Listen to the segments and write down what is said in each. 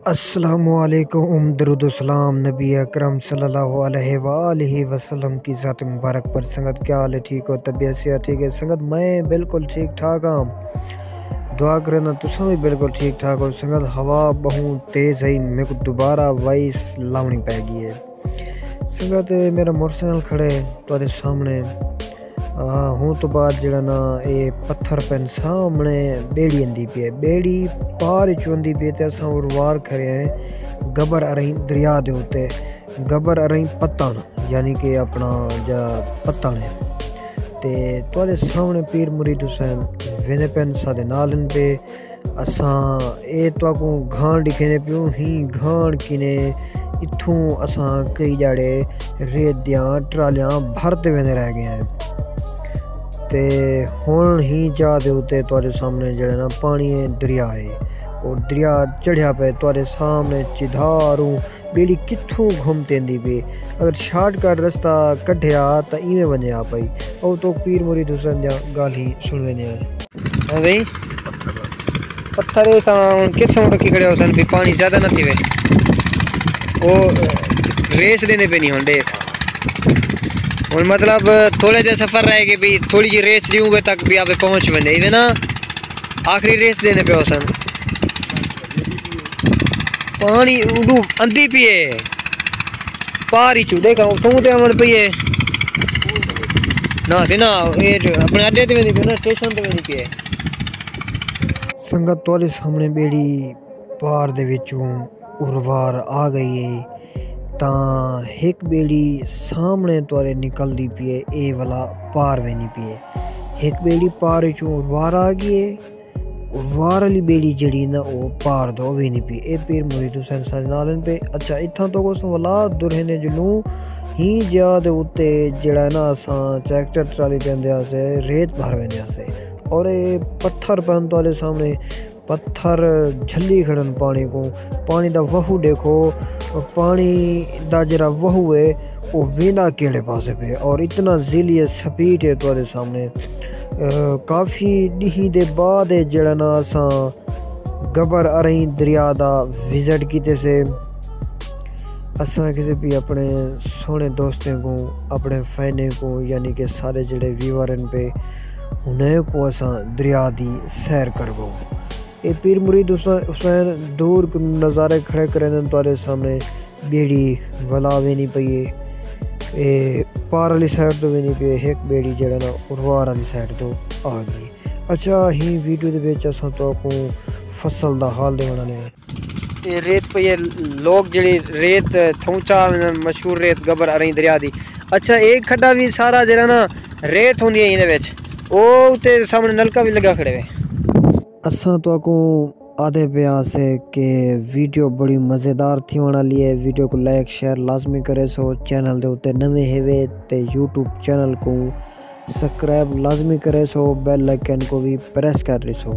अस्सलामुअलैकुम दरुदुस्सलाम नबी अकरम सल्लल्लाहु अलैहि वसल्लम की ज़ात मुबारक पर। संगत क्या हाल है? ठीक हो? तबीयत से ठीक है? संगत मैं बिल्कुल ठीक ठाक हाँ। दुआ करना तुसा भी बिल्कुल ठीक ठाक हो। संगत हवा बहुत तेज़ है, मेरे को दोबारा वॉइस लानी पै गई है। संगत मेरा मोटरसाइकिल खड़े तुम्हारे सामने हूँ तो बाद जड़ा ना ये पत्थर पेन सामने बेड़ी आंदी पी है, बेड़ी पार चुंदी पी ते असां और वार खड़े हैं गबर अरही दरिया दे उत्ते। गबर अरही पत्तन यानी कि अपना जा पत्तन है ते तुआरे सामने पीर मुरीद हुसैन वेने पेन सादे नालन पे असां ए तुआको घाण दिखेने पियो ही घाण किने इथों असां कई जाड़े रेत दियां ट्रालियां भरते वेंदे रह गए हैं ते हुण ही जा दे उत्ते तुआरे सामने जड़े ना पानी है दरिया है और दरिया चढ़िया पे तुआरे सामने चिधारू बेड़ी कित्थों घूमते दी पे। अगर शॉर्टकट रास्ता कढ़िया तो इवें वने आ पाई और तो पीर मुरीद हुसैन जा गाल ही सुनवे ने हां भाई पत्थर है ता किस समय की खड़े हुसैन भी पानी ज्यादा ना थी वे ओ रेस देने पे नहीं होंडे और मतलब थोड़े जे सफर रहेगी भी थोड़ी जी रेस दूंगे तक भी आप पहुंच बने ना आखिरी रेस देने पे हुसैन पानी उडू अंधी पिए पारी चू देखा तू ते अमन पिए ना से ना ये अपने अड्डे ते वेंदी ना स्टेशन ते वेंदी पिए। संगत तोले सामने बेड़ी पार दे विचों उर्वार आ गई है तां एक बेड़ी सामने तुआरे निकलदी पिए ए वाला पार वेनी पिए। एक बेड़ी पार चो वार आ गई है और वार वाली बेड़ी जड़ी ना वो पार दो वेनी पी ए पीर मुरीद हुसैन सारे नालन पे। अच्छा इत्थां तो को वला दुरहने जुलू ही जा दे उत्ते जड़ा ना असां ट्रैक्टर ट्राली देंदे आसे रेत भर वेंदे आसे और ए पत्थर पन तुआरे सामने पत्थर झल्ली खड़न पानी को पानी दा वहू देखो पानी दा जरा वहू है वो वेंदा केड़े पासे पे और इतना ज़िली स्पीड है तुआरे सामने। काफ़ी ॾींहं दे बाद जड़ा ना असां गबर अरही दरिया दा विजिट कीते से असां किसी भी अपने सोने दोस्तों को अपने फैने को यानी कि सारे जड़े व्यूअरन पे उन्हें को असां दरिया दी सैर करबो। ये पीर मुरीद हुसैन दूर नज़ारे खड़े करें तुआरे सामने बेड़ी वला वेनी पई ए पार वाली साइड तो वेनी पे एक बेड़ी जड़ा ना उर्वार वाली साइड तो आ गई। अच्छा ही वीडियो दे विच असां तो को फसल दा हाल देना ने ये रेत पे ये लोग जड़ी रेत थौचा मशहूर रेत गबर अरही दरिया दी। अच्छा एक खड्डा भी सारा जड़ा ना रेत होंदी है इने विच ओ ते सामने नलका भी लगा खड़े वे। असां तो को आधे प्या से के वीडियो बड़ी मज़ेदार थी होने लिए वीडियो को लाइक शेयर लाजमी करे सो चैनल दे उत्ते नवे हेवे ते यूट्यूब चैनल को सब्सक्राइब लाजमी करे सो बेल आइकन को भी प्रेस कर रही सो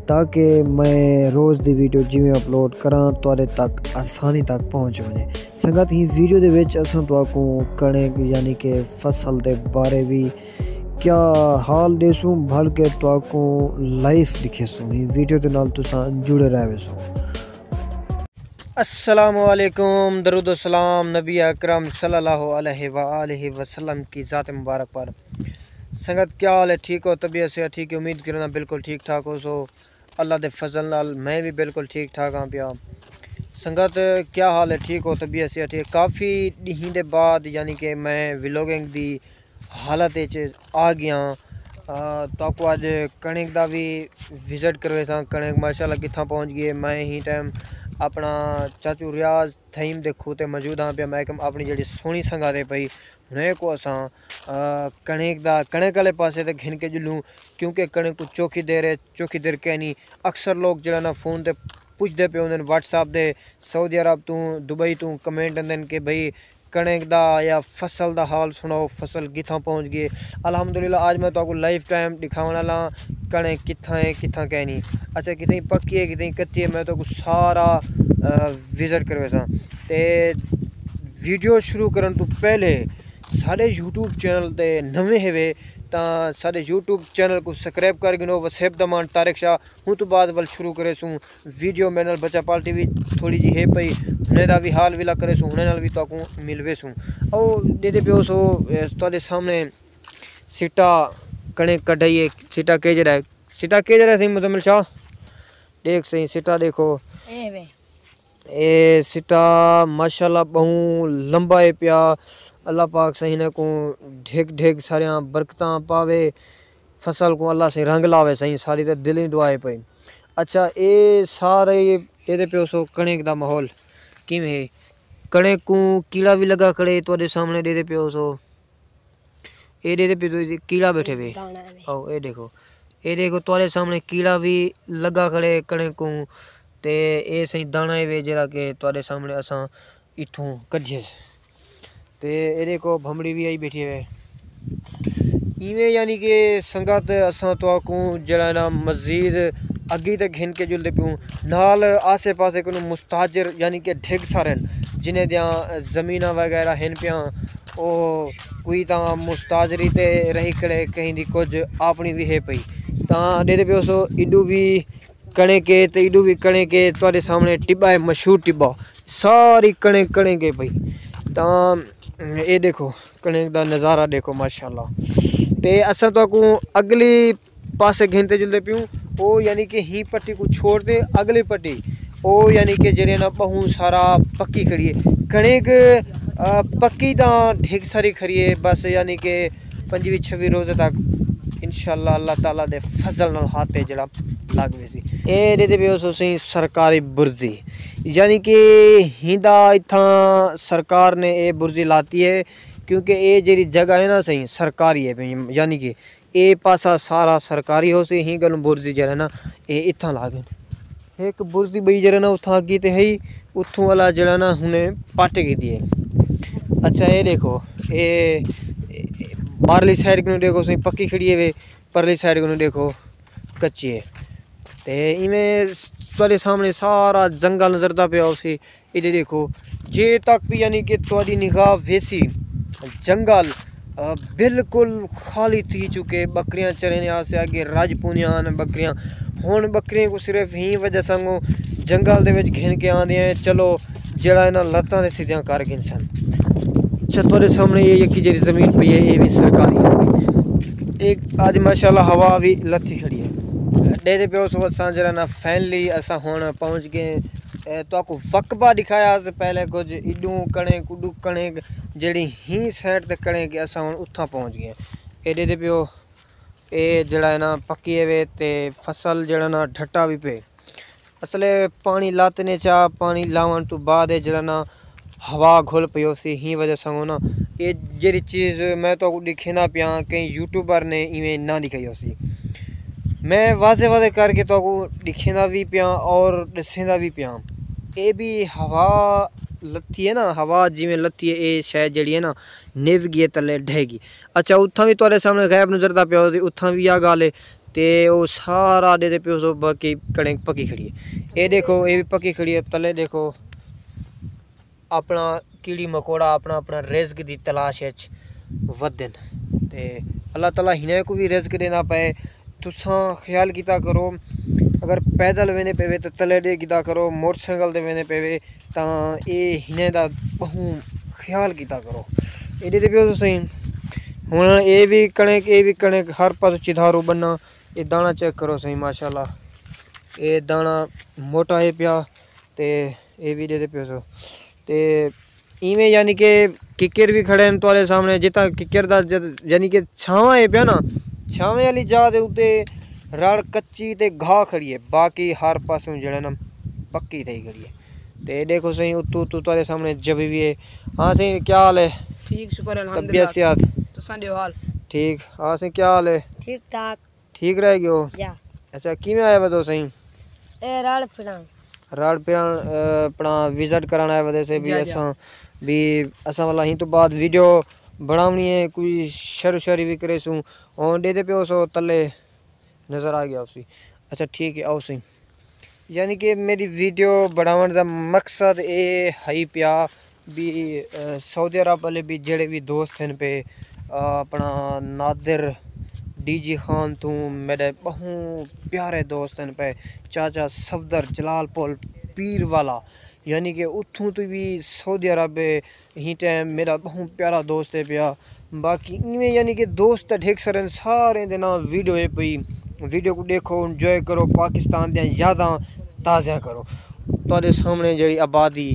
ताकि मैं रोज़ दी वीडियो जिमें अपलोड करा तुआरे तक आसानी तक पहुँच वने। संगत ही वीडियो दे विच असां तो को कणक यानी कि फसल दे बारे भी क्या हाल देसूँ भल के तो को लाइफ दिखे सो वीडियो के नाल तुसा जुड़े रहे सो। अस्सलामुअलैकुम दरूद सलाम नबी अकरम सल्लल्लाहु अलैहि वसल्लम की ज़ात मुबारक पर। संगत क्या हाल है? ठीक हो? तबीयत से ठीक है? उम्मीद करना बिल्कुल ठीक ठाक हो सो अल्लाह दे फजल नाल मैं भी बिल्कुल ठीक ठाक हाँ पिया। संगत क्या हाल है? ठीक हो? तबीयत से ठीक? काफ़ी ॾींहं दे बाद यानी कि मैं व्लॉगिंग दी हालत आ गया तो को अज कणक का भी विजिट करवे सा कणक माशाल्लाह कितना पहुँच गई है। मैं ही टाइम अपना चाचू रियाज थईम दे खूते मौजूद हाँ पे मैं अपनी जी सोहनी संगाते पई हुने को असां कणक वाले पासे ते घिन के जुलूँ क्योंकि कणक को चौखी देर कहनी अक्सर लोग जरा ना फोन ते पुछते पे होंगे व्हाट्सएप दे सऊदी अरब तू दुबई तू कमेंट आंदे कि भाई कणक दा या फसल दा हाल सुनाओ फसल कितना पहुँच गई। अल्हम्दुलिल्लाह आज मैं तो लाइफ टाइम दिखाने वाला कणक कितना है कितना कहनी। अच्छा कितनी पक्की है कितनी कच्ची है मैं तो सारा विजिट करवे सा ते वीडियो शुरू करन तो पहले साढ़े यूट्यूब चैनल ते नवे हेवे ਤਾਂ ਸਾਡੇ YouTube ਚੈਨਲ को ਸਬਸਕ੍ਰਾਈਬ ਕਰ ਗਿਨੋ। ਵਸੇਬ ਦਾ ਮਾਨ ਤਾਰਿਕ ਸ਼ਾਹ ਹੁਣ ਤੋਂ ਬਾਅਦ ਵੱਲ ਸ਼ੁਰੂ ਕਰੇ ਸੂ ਵੀਡੀਓ ਮੇਰੇ ਨਾਲ ਬੱਚਾ ਪਾਲਟੀ ਵੀ ਥੋੜੀ ਜੀ ਹੈ ਪਈ ਹੁਣੇ ਦਾ ਵੀ ਹਾਲ ਵਿਲਾ ਕਰੇ ਸੂ ਹੁਣੇ ਨਾਲ ਵੀ ਤੁਹਾਨੂੰ ਮਿਲਵੇ ਸੂ ਉਹ ਦੇ ਪਿਓ ਸੋ ਤੁਹਾਡੇ ਸਾਹਮਣੇ सीटा कणे कढ़ाइए सीटा के जरा सही मुजम्मिल शाह देख सही सीटा देखो ए सीटा माशाल्लाह बहु लंबा है पिया। अल्लाह पाक सही ने को ढेक ढेक सारिया बरकतां पावे फसल को अल्लाह से रंग लावे सही सारी तो दिल ही दुआए पे। अच्छा ये सारे ये पियो सो कणक दा माहौल किवें है कणक को कीड़ा भी लगा खड़े तुहाडे सामने दे पियो सो ये दे पे कीड़ा बैठे हुए आओ ये देखो तुम्हारे सामने कीड़ा भी लगा खड़े कणक को ते ये सही दाना वे जरा के तुम्हारे सामने असा इथों कढिए ते ये देखो भमड़ी भी आई बैठी है इवें यानी कि संगत असा तो को जरा ना मजीद अगे तक घिन के जुलते प्यूँ नाल आसे पासे को मुस्ताजर यानी कि ढेग सारे जिन्हें दियाँ ज़मीना वगैरह हैं पियाँ ओ कोई ता मुस्ताजरी ते रही खड़े कहीं दी कुछ अपनी भी है पई ता दे पियो सो इडू भी कणे के ते इडू भी कणे के तुहाडे सामने टिब्बा है मशहूर टिब्बा सारी कणे के पई ता ये देखो कणे दा नज़ारा देखो माशाल्लाह ते असा तो को अगली पासे घिनते जुलते पियूँ ओ यानी कि ही पट्टी को छोड़ दे अगली पट्टी ओ यानी कि जरे ना बहुत सारा पक्की खड़ी है कणक पक्की तो ढेर सारी खड़ी है बस यानी कि 25-26 रोज़े तक इंशाअल्लाह अल्लाह ताला दे फजल नाल हाथे जड़ा लग वे सी ए दे पियो सो सही सरकारी बुर्जी यानी कि हिंदा इत्था सरकार ने ये बुर्जी लाती है क्योंकि ये जी जगह है ना सही सरकारी है यानी कि ये पासा सारा सरकारी हो सी ही गल बुर्जी जरा ना ये इत्था लागे एक बुर्जी बई जरा ना उथा अगी ते है उथों वाला जरा ना हुने पट गई दी है। अच्छा ये देखो ये बारली साइड को देखो सही पक्की खड़ी है वे परली साइड को देखो कच्ची है ते इवें तुम्हारे सामने सारा जंगल नजरदा पे उसी इधर देखो जे तक भी यानी कि तुम्हारी निगाह वैसी जंगल बिल्कुल खाली थी चुके बकरियां चरने आसे आगे राजपूनियां बकरियां हुण बकरियां को सिर्फ ही वजह संगो जंगल दे विच घिन के आंदे हैं चलो जड़ा इन्हां लत्तां दे सीधियां कर गिन सन। तुम्हारे सामने ये यकी जी ज़मीन पई है ये भी सरकारी है एक आज माशाल्लाह हवा भी लथी खड़ी है डे पे उस असा जरा ना फैनली असा हुण पहुँच गए तो आपको वकबा दिखाया से पहले कुछ इडू कणे कुडू कणे जड़ी ही साइड तक कणे कि असा हुण उथा पहुँच गए एडे दे पियो ये जड़ा है ना पक्की है वे ते फसल जड़ा ना ढट्टा भी पे असले पानी लातने चा पानी लावन तो बाद जड़ा ना हवा घुल पी सी ही वजह से ना ये जी चीज़ मैं तो दिखे ना पिया कहीं यूट्यूबर ने इवें ना दिखाई सी मैं वाजे वाजे करके तो दिखेंदा भी पिया और दसेंदा भी पिया ये भी हवा लत्ती है ना हवा जिमें लत्ती है ये शायद जड़ी है ना निव गई तले ढहेगी। अच्छा उथा भी तुहाडे सामने गैब नजरदा पिया उथा भी आ गल है ते वो सारा दे पियो सो बाकी कणक पक्की खड़ी है ये देखो ये भी पक्की खड़ी है तले देखो अपना कीड़ी मकोड़ा अपना अपना रिज़्क की तलाश वधन ते अल्लाह ताला हिने को भी रिज़्क देना पे तुसा ख्याल किता करो अगर पैदल वेने पेवे तो तले दे किता करो मोटरसाइकिल दे वेने पेवे ता ये हिने दा बहु ख्याल किता करो एडे ते पियो सही हुण ये भी कणक हर पास चिधारू बनना ये दाना चेक करो सही माशाल्लाह ये दाना मोटा है पिया ते ये भी दे पियो सो ते इवें यानी कि किक्कर भी खड़े हैं तुम्हारे सामने जितना किक्कर दा यानी कि छावा है पिया ना छावे वाली जगह दे उत्ते रड़ कच्ची ते घाह खड़ी है बाकी हर पासों जड़ा ना पक्की थी खड़ी है ते देखो सही उतू उतू तुम्हारे सामने जब भी है। हाँ सही क्या हाल है? ठीक शुक्र तबीयत सेहत तुसां दे हाल ठीक। हाँ सही क्या हाल है? ठीक ठाक ठीक रह गयो जा। अच्छा किवें आया बतो सही ए राड़ फिरां अपना विजिट कराना है वजह से भी असा भी असा वाला ही तो बाद वीडियो बनावनी है कोई शरी भी करे सूँ और दे पियो सो तले नज़र आ गया उसी। अच्छा ठीक है आओ सही यानी कि मेरी वीडियो बनाने का मकसद ये है पिया भी सऊदी अरब वाले भी जेड़े भी दोस्त हैं पे अपना नादिर डीजी खान तू मेरे बहुत प्यारे दोस्त हैं पे चाचा सफदर जलालपुर पीर वाला यानी कि उतों तो भी सऊदी अरब ही टाइम मेरा बहुत प्यारा दोस्त है पिया बाकी इवें यानी कि दोस्त ठीक सर सारे दे नाल वीडियो है पई वीडियो को देखो इंजॉय करो पाकिस्तान दी यादां ताज़ा करो तुहाडे सामने जड़ी आबादी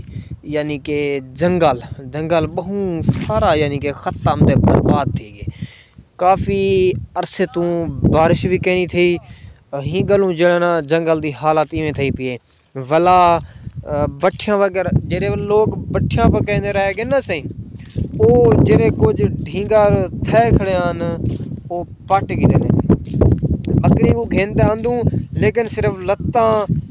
यानी कि जंगल बहुत सारा यानी कि ख़त्म ते बर्बाद थी गए काफ़ी अरसे तू बारिश भी कहनी थी ही गलू जड़ा ना जंगल दी हालत इवें थी पी वला बठियां वगैरह जेरे लोग बठियां पकाते रह गए ना सही वो जेरे कुछ ढींगर थे खड़े आन वो पट गिरे ने बकरी को घेनते आंदू लेकिन सिर्फ लत्तां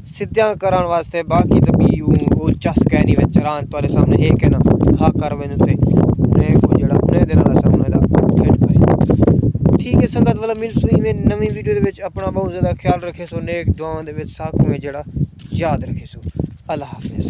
सीधा करन वास्ते बाकी तो भी वो चस कहनी में चरान तुहाडे सामने है कि ना खा कर वे ते उन्हें को जड़ा उन्हें दे नाल सामने दा ठेठ भरी ठीक है संगत वाला मिल सुई में नवी वीडियो दे विच अपना बहुत ज़्यादा ख्याल रखे सो नेक दुआओं दे विच साकू में जड़ा याद रखे सो अल्लाह हाफिज़।